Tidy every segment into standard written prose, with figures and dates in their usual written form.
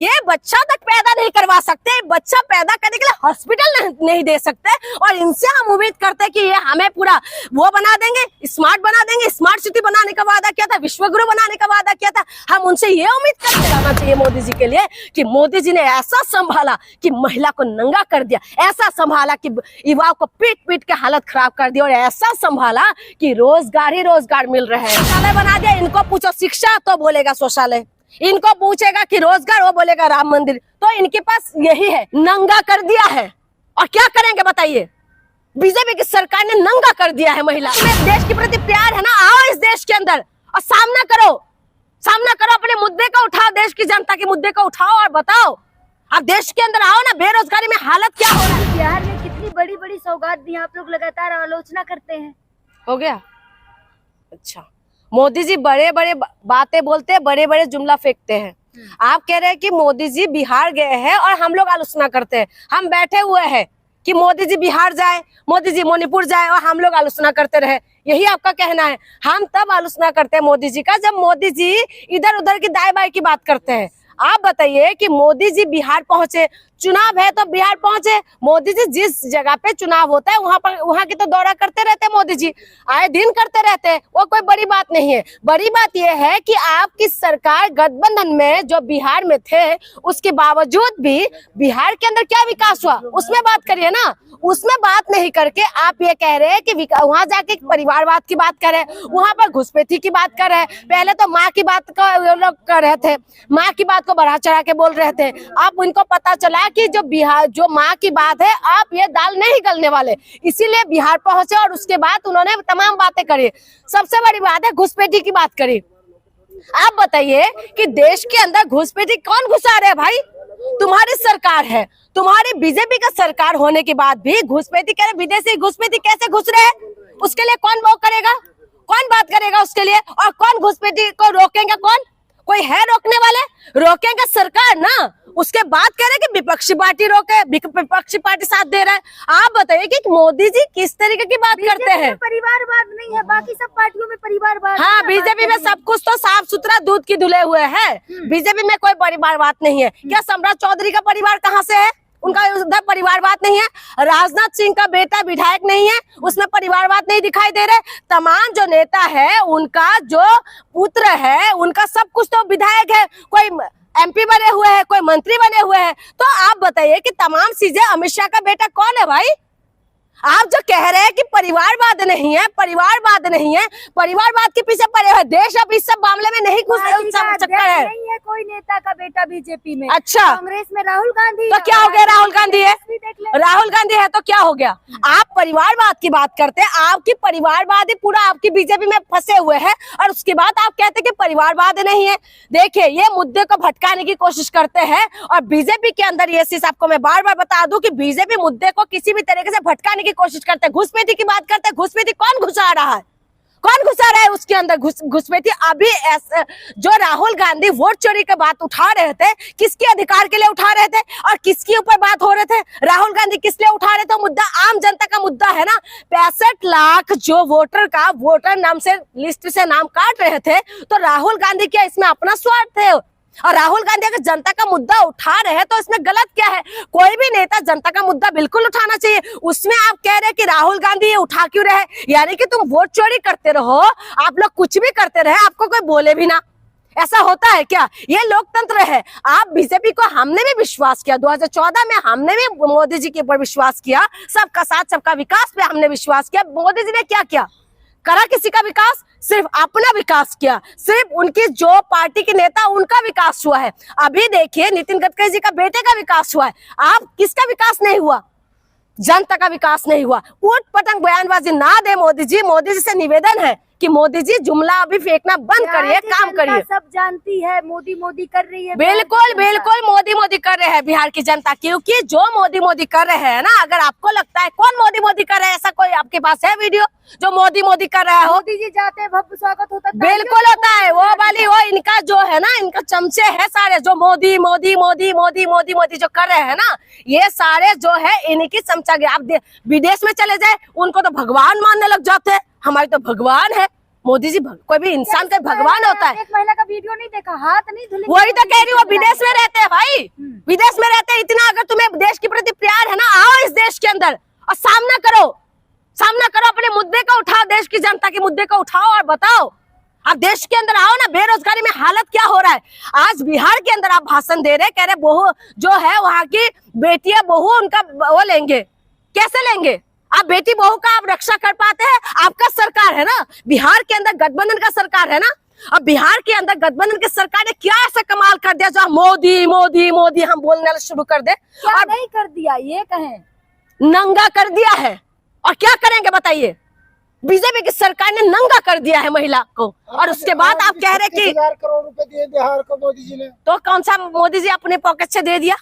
ये बच्चा तक पैदा नहीं करवा सकते, बच्चा पैदा करने के लिए हॉस्पिटल नहीं दे सकते, और इनसे हम उम्मीद करते हैं कि ये हमें पूरा वो बना देंगे, स्मार्ट बना देंगे। स्मार्ट सिटी बनाने का वादा किया था, विश्वगुरु बनाने का वादा किया था। हम उनसे ये उम्मीद करते रहना चाहिए मोदी जी के लिए कि मोदी जी ने ऐसा संभाला कि महिला को नंगा कर दिया, ऐसा संभाला कि युवाओं को पीट पीट के हालत खराब कर दी, और ऐसा संभाला कि रोजगार ही रोजगार मिल रहे हैं। शौचालय बना दिया। इनको पूछो शिक्षा तो बोलेगा शौचालय, इनको पूछेगा कि रोजगार वो बोलेगा राम मंदिर। तो इनके पास यही है, नंगा कर दिया है। और क्या करेंगे बताइए? बीजेपी की सरकार ने नंगा कर दिया है महिला। देश के प्रति प्यार है ना, आओ इस देश के अंदर और सामना करो, अपने मुद्दे को उठाओ, देश की जनता के मुद्दे को उठाओ और बताओ। आप देश के अंदर आओ ना, बेरोजगारी में हालत क्या हो रहा है। बिहार में कितनी बड़ी बड़ी सौगात दी, आप लोग लगातार आलोचना करते हैं। हो गया? अच्छा, मोदी जी बड़े बड़े बातें बोलते हैं, बड़े बड़े जुमला फेंकते हैं। आप कह रहे हैं कि मोदी जी बिहार गए हैं और हम लोग आलोचना करते हैं। हम बैठे हुए हैं कि मोदी जी बिहार जाए, मोदी जी मणिपुर जाए और हम लोग आलोचना करते रहे, यही आपका कहना है? हम तब आलोचना करते हैं मोदी जी का जब मोदी जी इधर उधर की दाएं बाएं की बात करते हैं। आप बताइए कि मोदी जी बिहार पहुंचे, चुनाव है तो बिहार पहुंचे। मोदी जी जिस जगह पे चुनाव होता है वहां की तो दौरा करते रहते हैं, मोदी जी आए दिन करते रहते हैं, वो कोई बड़ी बात नहीं है। बड़ी बात यह है कि आपकी सरकार गठबंधन में जो बिहार में थे, उसके बावजूद भी बिहार के अंदर क्या विकास हुआ, उसमें बात करिए ना। उसमें बात नहीं करके आप ये कह रहे हैं कि वहां जाके परिवारवाद की बात कर रहे हैं, वहां पर घुसपैठी की बात कर रहे हैं। पहले तो माँ की बात लोग कर रहे थे, माँ की बात को बढ़ा चढ़ा के बोल रहे थे। अब उनको पता चला कि जो माँ की बात है, आप ये दाल नहीं गलने वाले, इसीलिए बिहार पहुंचे और उसके बाद उन्होंने तमाम बातें करी। सबसे बड़ी बात है घुसपैठी की बात करी। आप बताइए कि देश के अंदर घुसपैठी कौन घुसा रहे हैं भाई? तुम्हारी सरकार है, तुम्हारी बीजेपी का सरकार होने के बाद भी घुसपैठी कह रहे, विदेशी घुसपैठी कैसे घुस रहे हैं? उसके लिए कौन वो करेगा, कौन बात करेगा उसके लिए? और कौन घुसपैठी को रोकेगा? कौन, कोई है रोकने वाले? रोकेगा सरकार ना। उसके बाद कह रहे कि विपक्षी पार्टी रोके, विपक्षी पार्टी साथ दे रहा है। आप बताइए कि मोदी जी किस तरीके की बात करते हैं? परिवारवाद नहीं है, बाकी सब पार्टियों में परिवारवाद। हाँ, बीजेपी में सब कुछ तो साफ सुथरा दूध की धुले हुए हैं। बीजेपी में कोई परिवारवाद नहीं है। क्या सम्राट चौधरी का परिवार कहाँ से है? उनका उधर परिवारवाद नहीं है। राजनाथ सिंह का बेटा विधायक नहीं है, उसमें परिवारवाद नहीं दिखाई दे रहे। तमाम जो नेता है, उनका जो पुत्र है, उनका सब कुछ तो विधायक है, कोई MP बने हुए हैं, कोई मंत्री बने हुए हैं। तो आप बताइए कि तमाम चीजें अमित शाह का बेटा कौन है भाई? आप जो कह रहे हैं कि परिवारवाद नहीं है, परिवारवाद नहीं है, परिवारवाद के पीछे पड़े हुए देश अब इस सब मामले में नहीं घुस चक्कर है। नहीं है कोई नेता का बेटा बीजेपी में। अच्छा, कांग्रेस में राहुल गांधी, तो क्या हो गया? राहुल गांधी है, राहुल गांधी है तो क्या हो गया? आप परिवारवाद की बात करते हैं, आपकी परिवारवाद ही पूरा आपकी बीजेपी में फंसे हुए हैं, और उसके बाद आप कहते हैं कि परिवारवाद नहीं है। देखिए, ये मुद्दे को भटकाने की कोशिश करते हैं, और बीजेपी के अंदर ये चीज आपको मैं बार बार बता दूं कि बीजेपी मुद्दे को किसी भी तरीके से भटकाने कोशिश करते हैं। घुसपैठी की बात करते हैं, घुसपैठी कौन घुसा रहा है? कौन घुसा रहा है उसके अंदर घुसपैठी? अभी जो राहुल गांधी वोट चोरी की बात उठा रहे थे, किसके अधिकार के लिए उठा रहे थे और किसके ऊपर बात हो रहे थे? राहुल गांधी किस लिए उठा रहे थे? मुद्दा आम जनता का मुद्दा है ना। 65 लाख जो वोटर नाम से लिस्ट से नाम काट रहे थे, तो राहुल गांधी क्या इसमें अपना स्वार्थ है? और राहुल गांधी अगर जनता का मुद्दा उठा रहे हैं तो इसमें गलत क्या है? कोई भी नेता जनता का मुद्दा बिल्कुल उठाना चाहिए। उसमें आप कह रहे हैं कि राहुल गांधी ये उठा क्यों रहे? यानी कि तुम वोट चोरी करते रहो, आप लोग कुछ भी करते रहे, आपको कोई बोले भी ना। ऐसा होता है क्या? ये लोकतंत्र है। आप बीजेपी को, हमने भी विश्वास किया 2014 में, हमने भी मोदी जी के ऊपर विश्वास किया, सबका साथ सबका विकास पे हमने विश्वास किया। मोदी जी ने क्या किया? करा किसी का विकास? सिर्फ अपना विकास किया। सिर्फ उनकी जो पार्टी के नेता, उनका विकास हुआ है। अभी देखिए, नितिन गडकरी जी का बेटे का विकास हुआ है। आप किसका विकास नहीं हुआ? जनता का विकास नहीं हुआ। ऊट पटंग बयानबाजी ना दे मोदी जी। मोदी जी से निवेदन है कि मोदी जी जुमला अभी फेंकना बंद करिए, काम करिए। सब जानती है मोदी मोदी कर रही है। बिल्कुल बिल्कुल मोदी मोदी कर रहे हैं बिहार की जनता, क्योंकि जो मोदी मोदी कर रहे हैं ना, अगर आपको लगता है कौन मोदी मोदी कर रहे हैं, ऐसा कोई आपके पास है वीडियो जो मोदी मोदी कर रहा हो? मोदी जी जाते हैं, भव्य स्वागत होता है। बिल्कुल होता है। वो वाली वो इनका जो है ना, इनका चमचे है सारे, जो मोदी मोदी मोदी मोदी मोदी मोदी जो कर रहे हैं ना, ये सारे जो है इनकी चमचा। आप विदेश में चले जाए, उनको तो भगवान मानने लग जाते हैं। हमारी तो भगवान है, मोदी जी कोई भी इंसान का भगवान होता है। एक महिला का वीडियो नहीं देखा, हाथ नहीं धुले। वही तो कह रही हूँ, वो विदेश में रहते हैं भाई, विदेश में रहते हैं। इतना अगर तुम्हें देश के प्रति प्यार है ना, आओ इस देश के अंदर और सामना करो, अपने मुद्दे को उठाओ, देश की जनता के मुद्दे को उठाओ और बताओ। आप देश के अंदर आओ ना, बेरोजगारी में हालत क्या हो रहा है। आज बिहार के अंदर आप भाषण दे रहे, कह रहे बहू जो है वहाँ की बेटियां बहू उनका वो लेंगे, कैसे लेंगे? आप बेटी बहू का आप रक्षा कर पाते हैं? आपका सरकार है ना, बिहार के अंदर गठबंधन का सरकार है ना। अब बिहार के अंदर गठबंधन की सरकार ने क्या ऐसा कमाल कर दिया जो मोदी मोदी मोदी हम बोलने शुरू कर दे? क्या नहीं कर दिया ये कहें? नंगा कर दिया है। और क्या करेंगे बताइए? बीजेपी की सरकार ने नंगा कर दिया है महिला को। और उसके बाद आप कह रहे कि 1000 करोड़ रुपए दिए बिहार को मोदी जी ने। तो कौन सा मोदी जी अपने पॉकेट से दे दिया?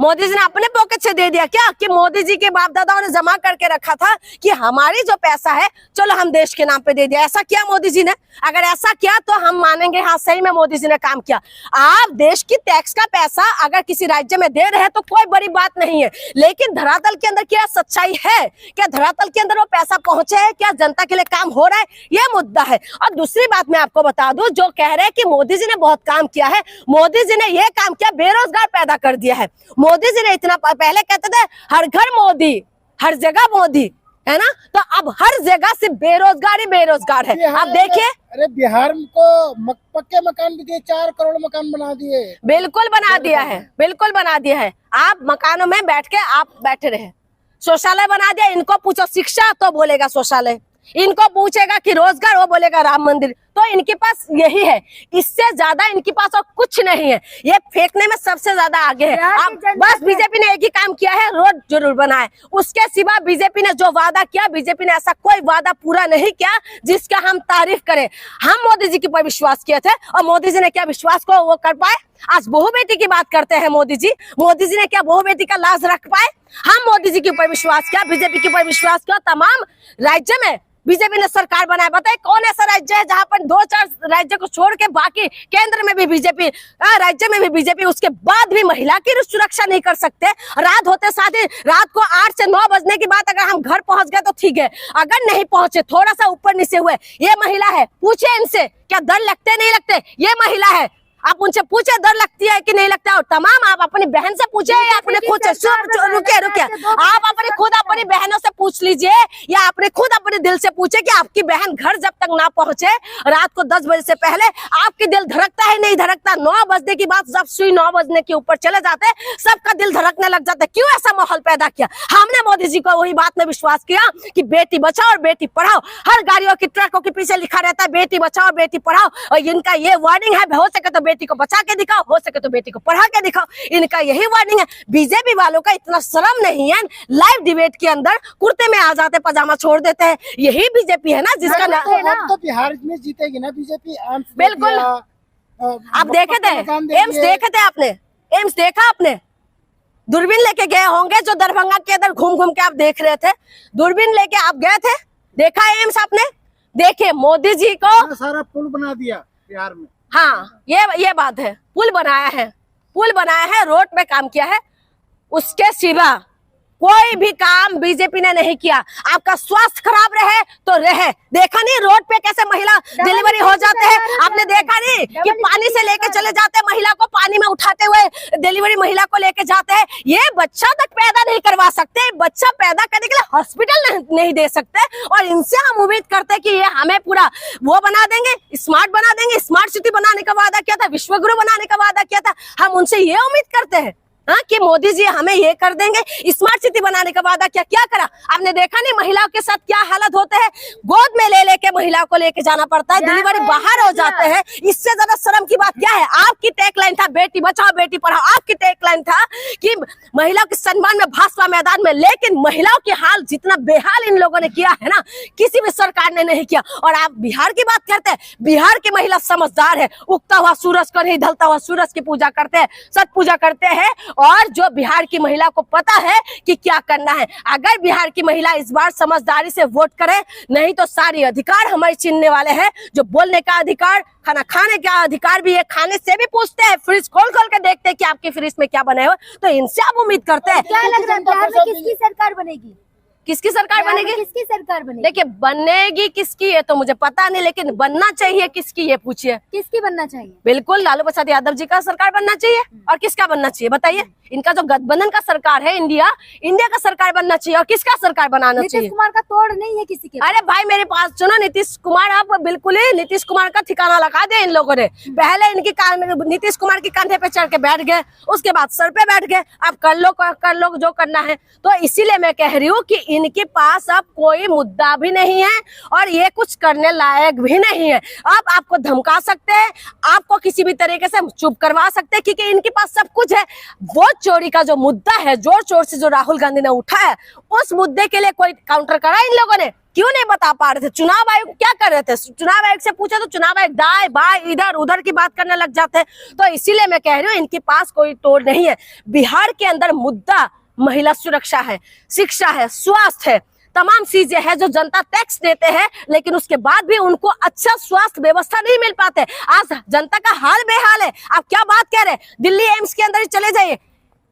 मोदी जी ने अपने पॉकेट से दे दिया क्या? कि मोदी जी के बाप दादाओं ने जमा करके रखा था कि हमारी जो पैसा है चलो हम देश के नाम पे दे दिया। ऐसा किया मोदी जी ने? अगर ऐसा किया तो हम मानेंगे हाँ सही में मोदी जी ने काम किया। आप देश की टैक्स का पैसा अगर किसी राज्य में दे रहे हैं तो कोई बड़ी बात नहीं है, लेकिन धरातल के अंदर क्या सच्चाई है? क्या धरातल के अंदर वो पैसा पहुंचे है? क्या जनता के लिए काम हो रहा है? ये मुद्दा है। और दूसरी बात मैं आपको बता दूं, जो कह रहे हैं कि मोदी जी ने बहुत काम किया है, मोदी जी ने ये काम किया, बेरोजगार पैदा कर दिया है। मोदी जी ने इतना, पहले कहते थे हर घर मोदी, हर जगह मोदी, है ना, तो अब हर जगह से बेरोजगार है। आप देखिए, अरे बिहार को पक्के मकान भी दिए, 4 करोड़ मकान बना दिए। बिल्कुल बना दिया है, बिल्कुल बना दिया है। आप मकानों में बैठ के आप बैठे रहे। शौचालय बना दिया। इनको पूछो शिक्षा तो बोलेगा शौचालय, इनको पूछेगा कि रोजगार वो बोलेगा राम मंदिर। तो इनके पास यही है, इससे ज्यादा इनके पास और कुछ नहीं है। ये फेंकने में सबसे ज्यादा आगे है। अब बस बीजेपी ने एक ही काम किया है, रोड जरूर बनाए। उसके सिवा बीजेपी ने जो वादा किया, बीजेपी ने ऐसा कोई वादा पूरा नहीं किया जिसका हम तारीफ करें। हम मोदी जी के ऊपर विश्वास किए थे और मोदी जी ने क्या विश्वास को वो कर पाए? आज बहू बेटी की बात करते हैं मोदी जी ने क्या बहू बेटी का लाज रख पाए? हम मोदी जी के ऊपर विश्वास किया, बीजेपी के ऊपर विश्वास किया। तमाम राज्य में बीजेपी ने सरकार बनाया। बताए कौन ऐसा राज्य है जहां पर 2-4 राज्य को छोड़ के बाकी केंद्र में भी बीजेपी, राज्य में भी बीजेपी, उसके बाद भी महिला की सुरक्षा नहीं कर सकते? रात होते साथ ही रात को 8 से 9 बजने की बात अगर हम घर पहुंच गए तो ठीक है, अगर नहीं पहुंचे, थोड़ा सा ऊपर नीचे हुए, ये महिला है, पूछे इनसे क्या डर लगते नहीं लगते? ये महिला है, आप उनसे पूछे डर लगती है कि नहीं लगता है? और तमाम आप अपनी बहन से पूछे या अपने खुद से? रुके आप अपने खुद अपनी बहनों से पूछ लीजिए या अपने खुद अपने दिल से पूछे कि आपकी बहन घर जब तक ना पहुंचे रात को 10 बजे से पहले आपकी दिल धड़कता है नहीं धड़कता? 9 बजने की बात, जब सुई 9 बजने के ऊपर चले जाते हैं सबका दिल धड़कने लग जाता है। क्यों ऐसा माहौल पैदा किया? हमने मोदी जी को वही बात में विश्वास किया कि बेटी बचाओ और बेटी पढ़ाओ। हर गाड़ियों की, ट्रकों के पीछे लिखा रहता है बेटी बचाओ बेटी पढ़ाओ, और इनका ये वार्निंग है, हो सके तो बेटी को बचा के दिखाओ, हो सके तो बेटी को पढ़ा के दिखाओ। इनका यही वार्निंग है। बीजेपी वालों का इतना शर्म नहीं है, लाइव डिबेट के अंदर कुर्ते में आ जाते, पजामा छोड़ देते हैं। यही बीजेपी है ना जिसका तो बिहार में जीतेगी ना बीजेपी। बिल्कुल। आप देखे थे एम्स, देखे थे आपने? एम्स देखा आपने? दूरबीन लेके गए होंगे, जो दरभंगा के अंदर घूम घूम के आप देख रहे थे, दूरबीन लेके आप गए थे, देखा एम्स आपने? देखे मोदी जी को सारा पुल बना दिया बिहार में। हाँ, ये बात है, पुल बनाया है, रोड पे काम किया है। उसके सिवा कोई भी काम बीजेपी ने नहीं किया। आपका स्वास्थ्य खराब रहे तो रहे, देखा नहीं रोड पे कैसे महिला डिलीवरी हो जाते हैं? आपने देखा नहीं कि पानी से लेके चले जाते हैं महिला को, पानी में उठाते हुए डिलीवरी महिला को लेके जाते हैं। ये बच्चा तक पैदा नहीं करवा सकते, बच्चा पैदा करने के लिए हॉस्पिटल नहीं दे सकते, और इनसे हम उम्मीद करते हैं कि ये हमें पूरा वो बना देंगे, स्मार्ट बना देंगे। स्मार्ट सिटी बनाने का वादा किया था, विश्वगुरु बनाने का वादा किया था। हम उनसे ये उम्मीद करते हैं कि मोदी जी हमें ये कर देंगे। स्मार्ट सिटी बनाने का वादा क्या करा? आपने देखा नहीं महिलाओं के साथ क्या हालत होते हैं? गोद में ले लेके महिला को लेके जाना पड़ता है, डिलीवरी बाहर हो जाते हैं। इससे ज्यादा शर्म की बात क्या है? आपकी टैगलाइन था बेटी बचाओ बेटी पढ़ाओ, आपकी टैगलाइन था कि महिलाओं के सम्मान में भाजपा मैदान में, लेकिन महिलाओं की हाल जितना बेहाल इन लोगों ने किया है ना, किसी भी सरकार ने नहीं किया। और आप बिहार की बात करते हैं, बिहार की महिला समझदार है, उगता हुआ सूरज को नहीं ढलता हुआ सूरज की पूजा करते हैं, सत पूजा करते हैं। और जो बिहार की महिला को पता है कि क्या करना है। अगर बिहार की महिला इस बार समझदारी से वोट करे, नहीं तो सारी अधिकार हमारे छीनने वाले हैं। जो बोलने का अधिकार, खाना खाने का अधिकार भी है, खाने से भी पूछते हैं, फ्रिज खोल के देखते हैं कि आपके फ्रिज में क्या बने हो। तो इनसे आप उम्मीद करते हैं। क्या लग रहा है बिहार में किसकी सरकार बनेगी? किसकी सरकार बिहार में बनेगी? किसकी सरकार बनेगी? देखिए, बनेगी किसकी ये तो मुझे पता नहीं, लेकिन बनना चाहिए किसकी ये पूछिए। किसकी बनना चाहिए? बिल्कुल लालू प्रसाद यादव जी का सरकार बनना चाहिए। और किसका बनना चाहिए बताइए? इनका जो गठबंधन का सरकार है, इंडिया का सरकार बनना चाहिए। और किसका सरकार बनाना नीतीश चाहिए? कुमार का तोड़ नहीं है किसी के पास। अरे भाई मेरे पास सुनो, नीतीश कुमार, आप बिल्कुल ही नीतीश कुमार का ठिकाना लगा दिया इन लोगों ने। पहले नीतीश कुमार के कंधे पे चढ़ के बैठ गए, उसके बाद सर पे बैठ गए, आप कर लो जो करना है। तो इसीलिए मैं कह रही हूँ कि इनके पास अब कोई मुद्दा भी नहीं है और ये कुछ करने लायक भी नहीं है। अब आपको धमका सकते हैं, आपको किसी भी तरीके से चुप करवा सकते हैं, क्योंकि इनके पास सब कुछ है। वोट चोरी का जो मुद्दा है, जोर शोर से जो राहुल गांधी ने उठाया, उस मुद्दे के लिए कोई काउंटर करा इन लोगों ने? क्यों नहीं बता पा रहे थे? चुनाव आयोग क्या कर रहे थे? चुनाव आयोग से पूछा तो चुनाव आयोग दाएं बाएं इधर उधर की बात करने लग जाते हैं। तो इसीलिए मैं कह रही हूँ इनके पास कोई तोड़ नहीं है। बिहार के अंदर मुद्दा महिला सुरक्षा है, शिक्षा है, स्वास्थ्य है, तमाम चीजें हैं जो जनता टैक्स देते हैं, लेकिन उसके बाद भी उनको अच्छा स्वास्थ्य व्यवस्था नहीं मिल पाते। आज जनता का हाल बेहाल है। आप क्या बात कह रहे हैं? दिल्ली एम्स के अंदर ही चले जाइए,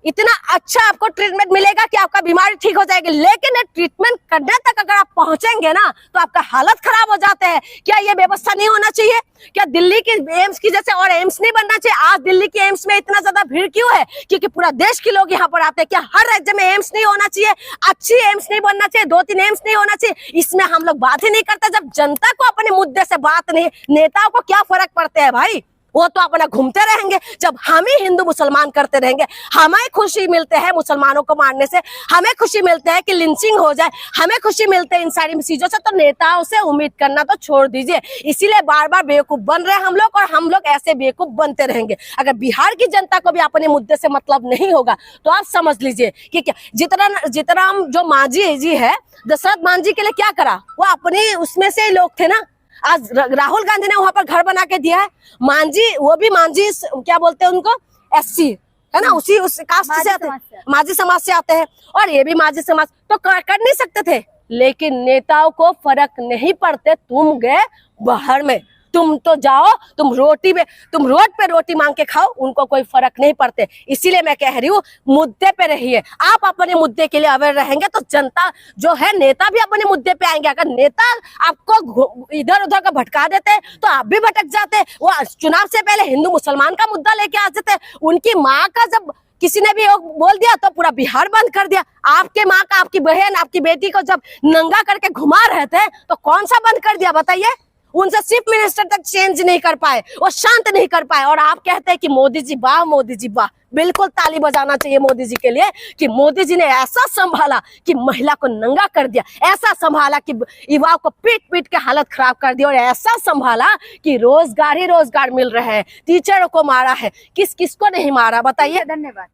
इतना अच्छा आपको ट्रीटमेंट मिलेगा कि आपका बीमारी ठीक हो जाएगी, लेकिन ट्रीटमेंट करने तक अगर आप पहुंचेंगे ना तो आपका हालत खराब हो जाते हैं। क्या ये व्यवस्था नहीं होना चाहिए? क्या दिल्ली की एम्स की जैसे और एम्स नहीं बनना चाहिए? आज दिल्ली के एम्स में इतना ज्यादा भीड़ क्यों है? क्योंकि पूरा देश के लोग यहाँ पर आते हैं। क्या हर राज्य में एम्स नहीं होना चाहिए? अच्छी एम्स नहीं बनना चाहिए? 2-3 एम्स नहीं होना चाहिए? इसमें हम लोग बात ही नहीं करते। जब जनता को अपने मुद्दे से बात नहीं, नेताओं को क्या फर्क पड़ता है भाई? वो तो अपना घूमते रहेंगे। जब हम ही हिंदू मुसलमान करते रहेंगे, हमें खुशी मिलते हैं मुसलमानों को मारने से, हमें खुशी मिलते है कि लिंचिंग हो जाए, हमें खुशी मिलते है इन सारी चीजों से, तो नेताओं से उम्मीद करना तो छोड़ दीजिए। इसीलिए बार बार बेवकूफ बन रहे हैं हम लोग, और हम लोग ऐसे बेवकूफ बनते रहेंगे। अगर बिहार की जनता को भी अपने मुद्दे से मतलब नहीं होगा तो आप समझ लीजिए कि क्या जितना हम जो मांझी जी है, दशरथ मांझी के लिए क्या करा? वो अपने उसमें से ही लोग थे ना। आज राहुल गांधी ने वहां पर घर बना के दिया है। मांझी, वो भी मांझी क्या बोलते हैं उनको, एससी है ना, उसी उस कास्ट से आते हैं, मांझी समाज से आते हैं, और ये भी मांझी समाज। तो कर नहीं सकते थे, लेकिन नेताओं को फर्क नहीं पड़ते। तुम गए बाहर में, तुम तो जाओ, तुम रोड पे रोटी मांग के खाओ, उनको कोई फर्क नहीं पड़ते। इसीलिए मैं कह रही हूँ मुद्दे पे रहिए। आप अपने मुद्दे के लिए अवेयर रहेंगे तो जनता जो है, नेता भी अपने मुद्दे पे आएंगे। अगर नेता आपको इधर उधर का भटका देते हैं तो आप भी भटक जाते हैं। वो चुनाव से पहले हिंदू मुसलमान का मुद्दा लेके आ जाते हैं। उनकी माँ का जब किसी ने भी बोल दिया तो पूरा बिहार बंद कर दिया। आपके माँ का, आपकी बहन, आपकी बेटी को जब नंगा करके घुमा रहे थे तो कौन सा बंद कर दिया बताइए? उनसे चीफ मिनिस्टर तक चेंज नहीं कर पाए, वो शांत नहीं कर पाए। और आप कहते हैं कि मोदी जी वाह, मोदी जी वाह। बिल्कुल ताली बजाना चाहिए मोदी जी के लिए कि मोदी जी ने ऐसा संभाला कि महिला को नंगा कर दिया, ऐसा संभाला कि युवाओं को पीट पीट के हालत खराब कर दी, और ऐसा संभाला कि रोजगार ही रोजगार मिल रहे हैं। टीचरों को मारा है, किस किस को नहीं मारा बताइए? धन्यवाद।